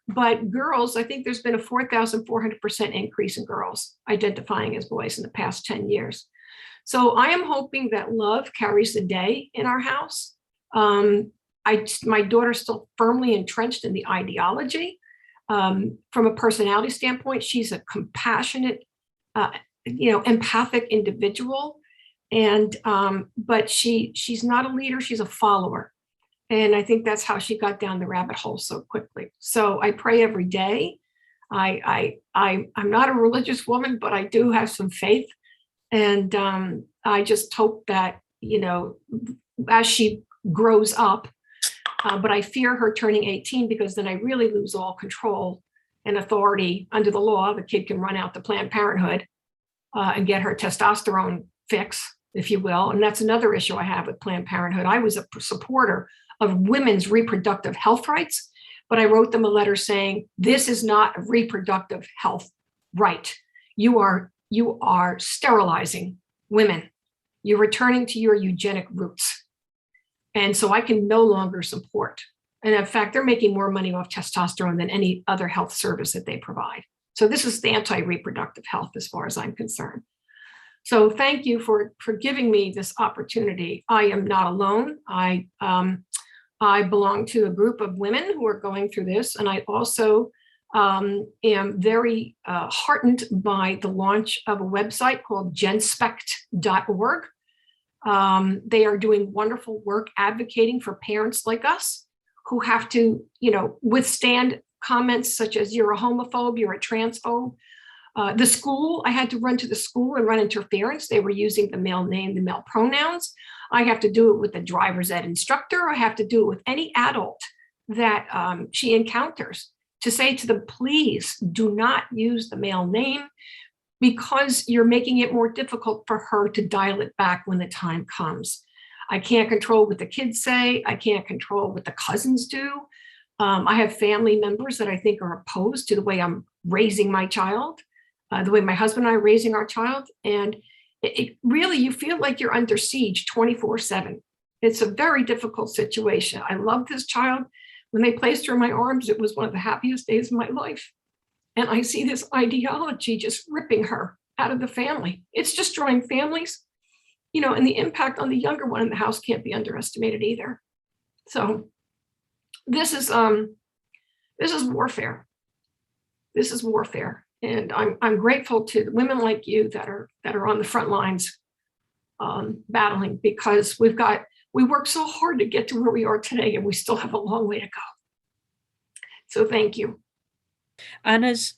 but girls, I think there's been a 4,400% increase in girls identifying as boys in the past 10 years. So I am hoping that love carries the day in our house. My daughter's still firmly entrenched in the ideology. From a personality standpoint, she's a compassionate, empathic individual. And but she's not a leader, she's a follower. And I think that's how she got down the rabbit hole so quickly. So I pray every day. I'm not a religious woman, but I do have some faith. And I just hope that, as she grows up, but I fear her turning 18 because then I really lose all control and authority under the law. The kid can run out to Planned Parenthood and get her testosterone fix, if you will. And that's another issue I have with Planned Parenthood. I was a supporter of women's reproductive health rights, but I wrote them a letter saying, this is not a reproductive health right. You are sterilizing women. You're returning to your eugenic roots. And so I can no longer support. And in fact, they're making more money off testosterone than any other health service that they provide. So this is the anti-reproductive health as far as I'm concerned. So thank you for giving me this opportunity. I am not alone. I belong to a group of women who are going through this. And I also am very heartened by the launch of a website called genspect.org. They are doing wonderful work advocating for parents like us who have to, withstand comments such as you're a homophobe, you're a transphobe. The school, I had to run to the school and run interference. They were using the male name, the male pronouns. I have to do it with the driver's ed instructor. I have to do it with any adult that she encounters to say to them, please do not use the male name because you're making it more difficult for her to dial it back when the time comes. I can't control what the kids say. I can't control what the cousins do. I have family members that I think are opposed to the way I'm raising my child, the way my husband and I are raising our child. And it really, you feel like you're under siege 24/7. It's a very difficult situation. I love this child. When they placed her in my arms, it was one of the happiest days of my life. And I see this ideology just ripping her out of the family. It's destroying families, and the impact on the younger one in the house can't be underestimated either. So this is warfare. This is warfare. And I'm grateful to the women like you that are on the front lines battling, because we worked so hard to get to where we are today, and we still have a long way to go. So thank you. Anna's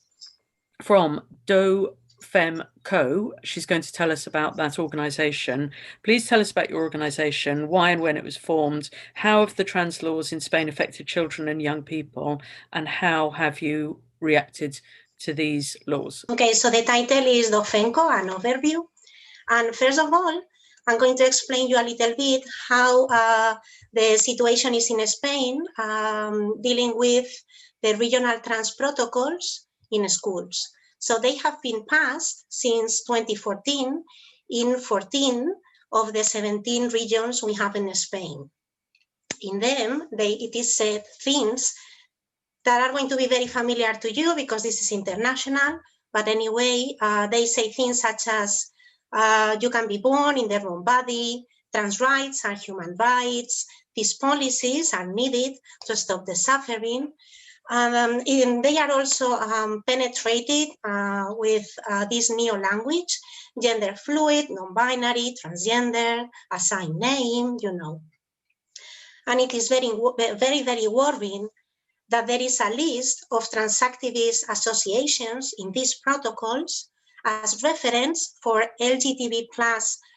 from Femco. She's going to tell us about that organisation. Please tell us about your organisation, why and when it was formed, how have the trans laws in Spain affected children and young people, and how have you reacted to these laws? Okay, so the title is Dofenco, an overview. And first of all, I'm going to explain you a little bit how the situation is in Spain dealing with the regional trans protocols in schools. So they have been passed since 2014 in 14 of the 17 regions we have in Spain. In them, it is said things that are going to be very familiar to you because this is international. But anyway, they say things such as you can be born in the wrong body, trans rights are human rights, these policies are needed to stop the suffering. And they are also penetrated with this neo-language, gender fluid, non-binary, transgender, assigned name, you know. And it is very, very, very worrying that there is a list of trans activist associations in these protocols as reference for LGTB+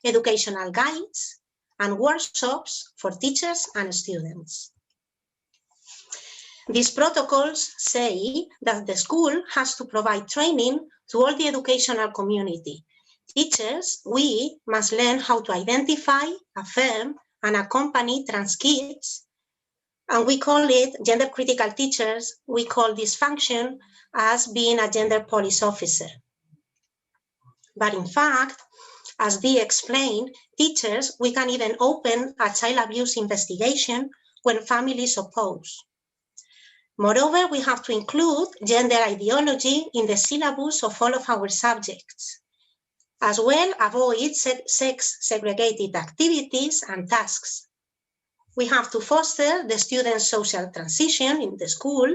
educational guides and workshops for teachers and students. These protocols say that the school has to provide training to all the educational community. Teachers, we must learn how to identify, affirm, and accompany trans kids. And we call it gender critical teachers. We call this function as being a gender police officer. But in fact, as Dee explained, teachers, we can even open a child abuse investigation when families oppose. Moreover, we have to include gender ideology in the syllabus of all of our subjects, as well avoid sex-segregated activities and tasks. We have to foster the students' social transition in the school,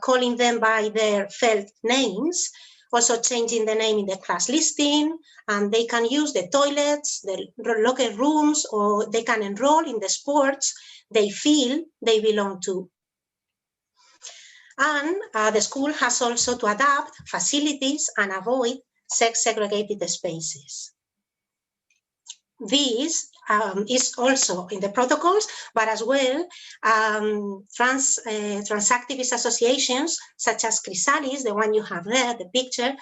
calling them by their felt names, also changing the name in the class listing, and they can use the toilets, the locker rooms, or they can enroll in the sports they feel they belong to. And the school has also to adapt facilities and avoid sex-segregated spaces. This is also in the protocols, but as well, trans activist associations such as Chrysalis, the one you have there, the picture,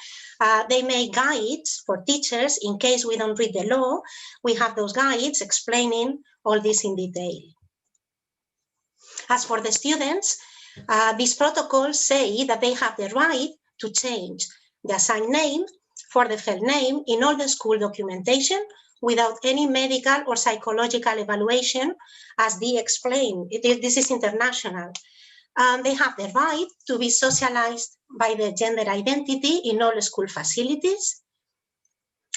they make guides for teachers in case we don't read the law. We have those guides explaining all this in detail. As for the students, these protocols say that they have the right to change the assigned name for the felt name in all the school documentation without any medical or psychological evaluation, as Dee explained. This is international. They have the right to be socialized by their gender identity in all school facilities.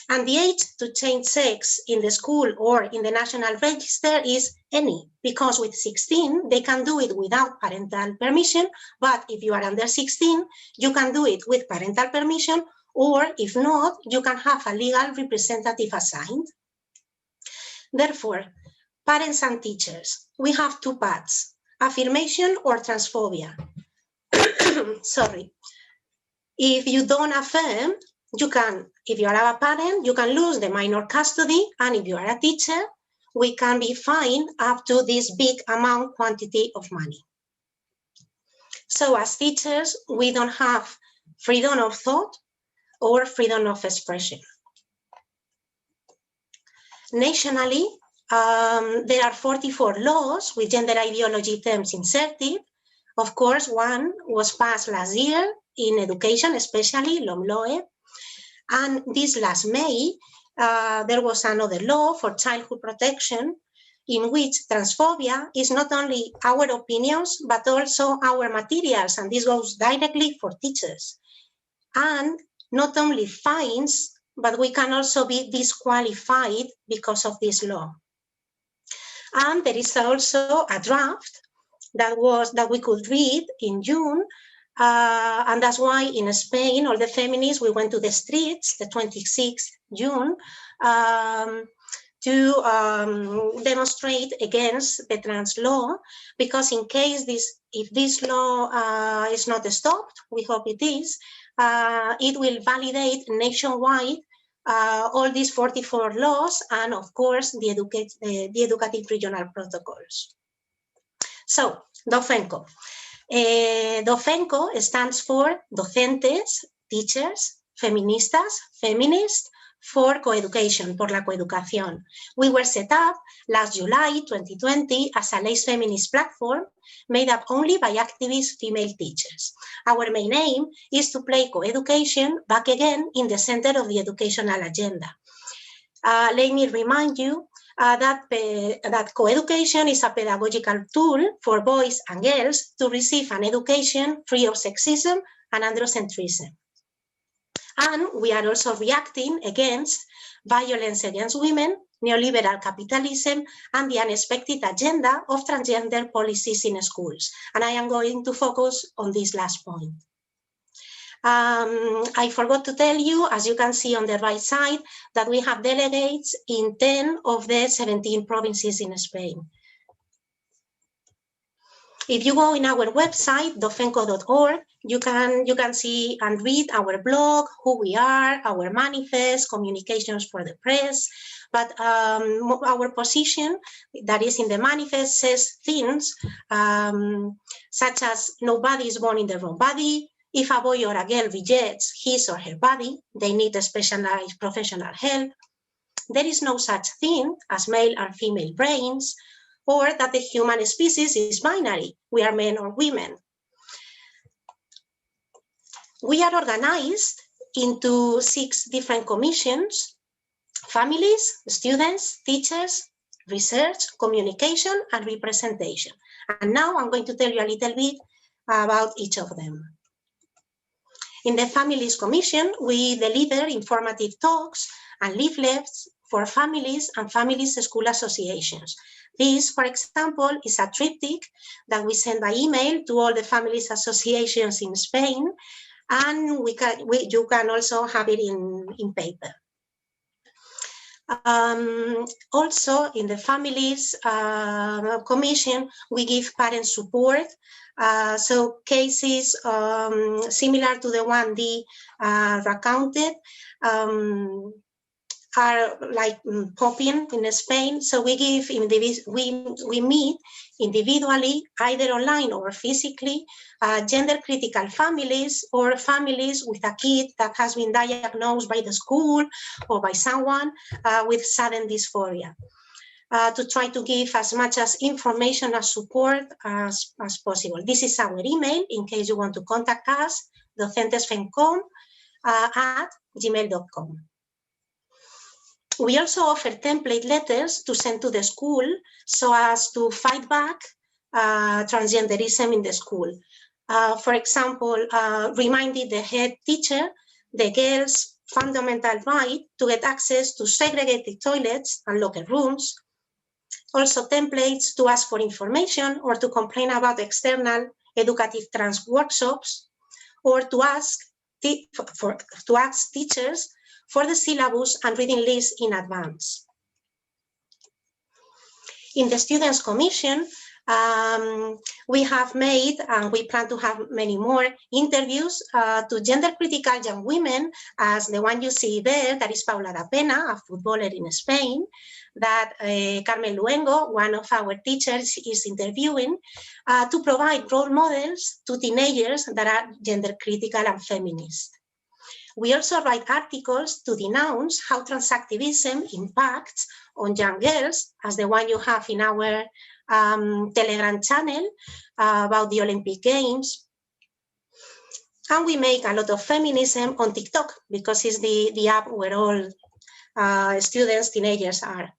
And the age to change sex in the school or in the national register is any, because with 16, they can do it without parental permission, but if you are under 16, you can do it with parental permission, or if not, you can have a legal representative assigned. Therefore, parents and teachers, we have two paths, affirmation or transphobia. Sorry. If you don't affirm, you can, if you are a parent, you can lose the minor custody, and if you are a teacher, we can be fined up to this big amount quantity of money. So as teachers, we don't have freedom of thought or freedom of expression. Nationally, there are 44 laws with gender ideology terms inserted. Of course, one was passed last year in education, especially LOMLOE. And this last May, there was another law for childhood protection in which transphobia is not only our opinions, but also our materials. And this goes directly for teachers. And not only fines, but we can also be disqualified because of this law. And there is also a draft that we could read in June. And that's why in Spain, all the feminists, we went to the streets the 26th June to demonstrate against the trans law, because in case if this law is not stopped, we hope it is, it will validate nationwide all these 44 laws and, of course, the educative regional protocols. So, Dofenco. Dofenco stands for Docentes, Teachers, Feministas, Feminist, for Coeducation, por la Coeducación. We were set up last July 2020 as a laic feminist platform made up only by activist female teachers. Our main aim is to place coeducation back again in the center of the educational agenda. Let me remind you that coeducation is a pedagogical tool for boys and girls to receive an education free of sexism and androcentrism. And we are also reacting against violence against women, neoliberal capitalism, and the unexpected agenda of transgender policies in schools. And I am going to focus on this last point. I forgot to tell you, as you can see on the right side, that we have delegates in 10 of the 17 provinces in Spain. If you go in our website, dofenco.org, you can see and read our blog, who we are, our manifest, communications for the press. But our position that is in the manifest says things such as nobody is born in the wrong body. If a boy or a girl rejects his or her body, they need a specialized professional help. There is no such thing as male and female brains, or that the human species is binary, we are men or women. We are organized into 6 different commissions: families, students, teachers, research, communication, and representation. And now I'm going to tell you a little bit about each of them. In the Families Commission, we deliver informative talks and leaflets for families and families school associations. This, for example, is a triptych that we send by email to all the families associations in Spain, and you can also have it in paper. Also, in the Families Commission, we give parent support. So cases similar to the one Dee recounted are like popping in Spain. So we give we meet individually, either online or physically, gender critical families or families with a kid that has been diagnosed by the school or by someone with sudden dysphoria, to try to give as much as information as support as possible. This is our email in case you want to contact us, docentesfemcom@gmail.com. We also offer template letters to send to the school so as to fight back transgenderism in the school. For example, reminding the head teacher the girls' fundamental right to get access to segregated toilets and locker rooms. Also templates to ask for information or to complain about external educative trans workshops, or to ask teachers for the syllabus and reading list in advance. In the Students' Commission, we have made, and we plan to have many more, interviews to gender-critical young women, as the one you see there, that is Paula da Pena, a footballer in Spain, that Carmen Luengo, one of our teachers, is interviewing, to provide role models to teenagers that are gender-critical and feminist. We also write articles to denounce how transactivism impacts on young girls, as the one you have in our Telegram channel about the Olympic Games. And we make a lot of feminism on TikTok, because it's the app where all students, teenagers are.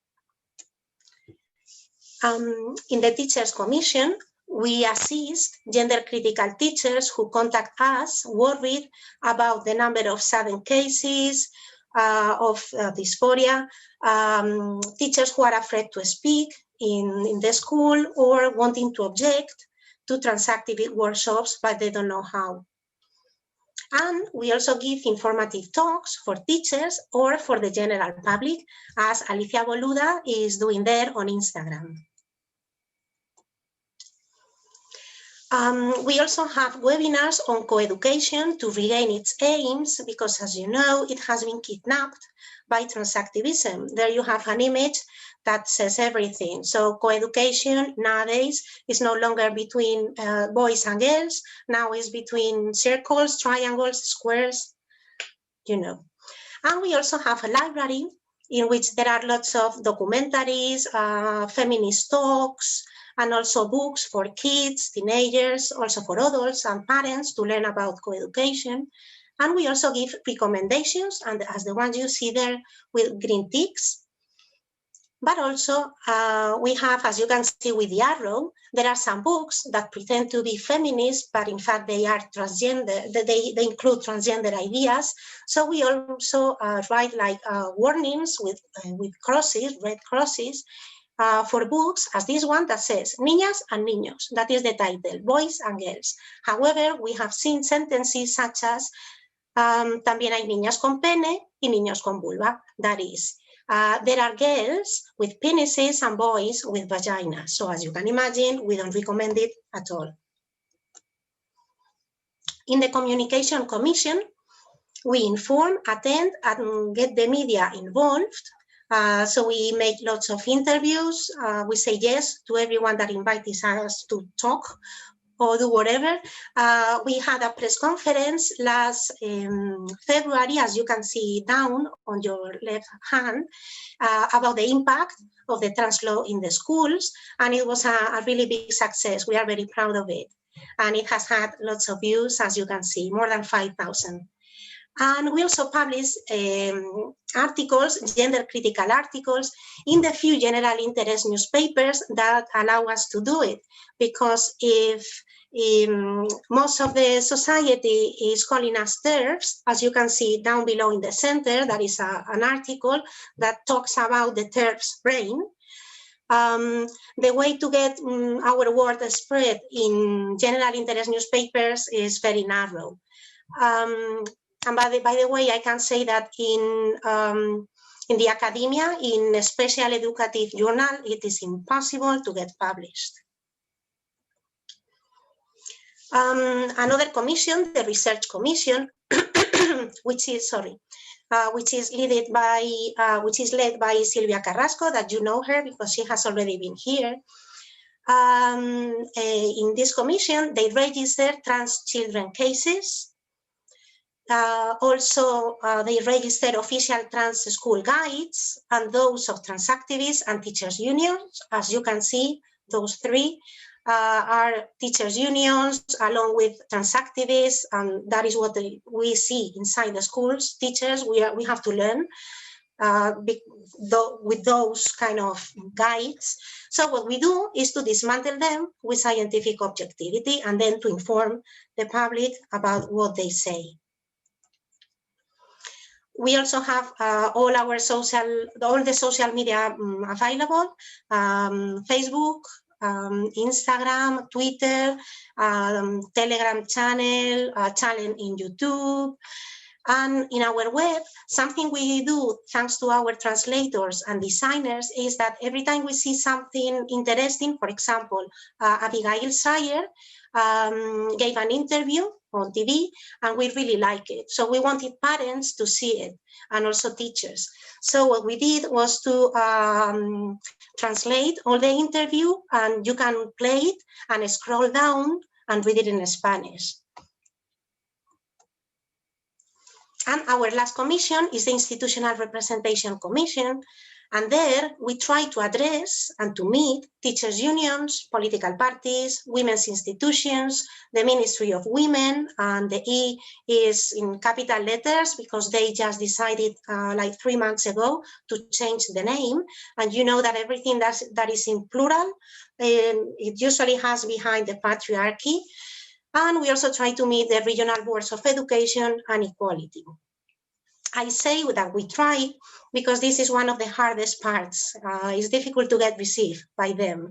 In the Teachers' Commission, we assist gender-critical teachers who contact us worried about the number of sudden cases of dysphoria, teachers who are afraid to speak in the school or wanting to object to transactive workshops, but they don't know how. And we also give informative talks for teachers or for the general public, as Alicia Boluda is doing there on Instagram. We also have webinars on coeducation to regain its aims, because as you know, it has been kidnapped by transactivism. There you have an image that says everything. So coeducation nowadays is no longer between boys and girls, now it's between circles, triangles, squares, you know. And we also have a library in which there are lots of documentaries, feminist talks, and also books for kids, teenagers, also for adults and parents to learn about coeducation. And we also give recommendations, and as the ones you see there with green ticks. But also we have, as you can see with the arrow, there are some books that pretend to be feminist, but in fact they are transgender, they include transgender ideas. So we also write like warnings with crosses, red crosses, for books, as this one that says Niñas and Niños, that is the title, boys and girls. However, we have seen sentences such as también hay niñas con pene y niños con vulva. That is, there are girls with penises and boys with vaginas. So as you can imagine, we don't recommend it at all. In the Communication Commission, we inform, attend, and get the media involved. So we make lots of interviews. We say yes to everyone that invites us to talk or do whatever. We had a press conference last February, as you can see down on your left hand, about the impact of the trans law in the schools. And it was a really big success. We are very proud of it. And it has had lots of views, as you can see, more than 5,000. And we also publish articles, gender critical articles, in the few general interest newspapers that allow us to do it. Because if most of the society is calling us TERFs, as you can see down below in the center, that is an article that talks about the TERFs brain. The way to get our word spread in general interest newspapers is very narrow. And by the way, I can say that in the academia, in a special educative journal, it is impossible to get published. Another commission, the Research Commission, which is led by Silvia Carrasco, that you know her because she has already been here. In this commission, they register trans children cases. Also, they register official trans school guides and those of trans activists and teachers' unions. As you can see, those three are teachers' unions along with trans activists, and that is what we see inside the schools. Teachers, we have to learn with those kind of guides. So what we do is to dismantle them with scientific objectivity and then to inform the public about what they say. We also have all the social media available, Facebook, Instagram, Twitter, Telegram channel in YouTube. And in our web, something we do thanks to our translators and designers is that every time we see something interesting, for example, Abigail Sayer gave an interview on TV and we really like it. So we wanted parents to see it and also teachers. So what we did was to translate all the interview, and you can play it and scroll down and read it in Spanish. And our last commission is the Institutional Representation Commission. And there we try to address and to meet teachers' unions, political parties, women's institutions, the Ministry of Women, and the E is in capital letters because they just decided like 3 months ago to change the name. And you know that everything that is in plural, it usually has behind the patriarchy. And we also try to meet the regional boards of education and equality. I say that we try because this is one of the hardest parts. It's difficult to get received by them.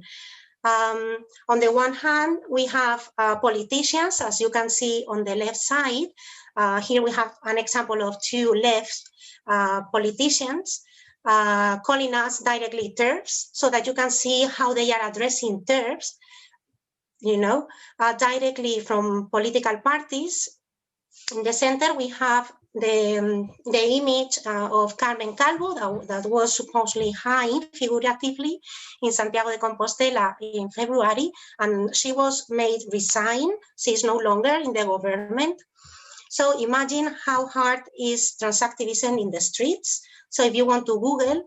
On the one hand, we have politicians, as you can see on the left side, Here we have an example of two left politicians calling us directly TERFs, so that you can see how they are addressing TERFs, directly from political parties. In the center, we have the image of Carmen Calvo that was supposedly hanged figuratively in Santiago de Compostela in February, and she was made resign. She is no longer in the government. So imagine how hard is transactivism in the streets. So if you want to Google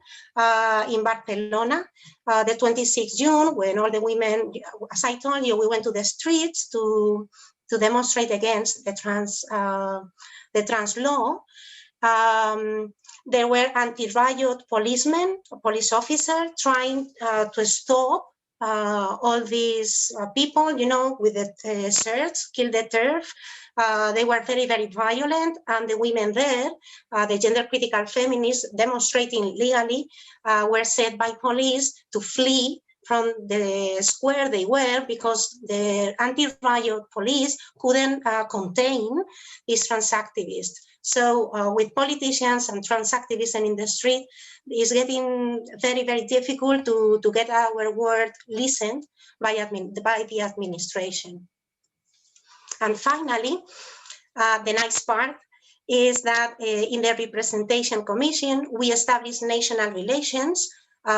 in Barcelona, the 26th June, when all the women, as I told you, we went to the streets to demonstrate against the trans law. There were anti-riot policemen, police officers trying to stop all these people, with the shirts, kill the TERF. They were very, very violent, and the women there, the gender-critical feminists demonstrating legally, were set by police to flee from the square they were, because the anti-riot police couldn't contain these trans activists. So with politicians and trans activism in the street, it's getting very, very difficult to get our word listened by the administration. And finally, the nice part is that in the Representation Commission, we established national relations.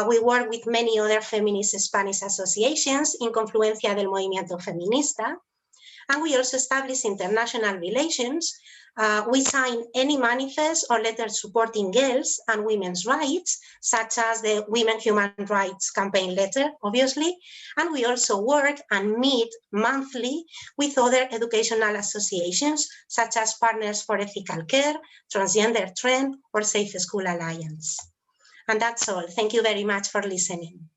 We work with many other feminist Spanish associations in Confluencia del Movimiento Feminista. And we also established international relations. We sign any manifest or letter supporting girls and women's rights, such as the Women Human Rights Campaign letter, obviously. And we also work and meet monthly with other educational associations, such as Partners for Ethical Care, Transgender Trend, or Safe School Alliance. And that's all. Thank you very much for listening.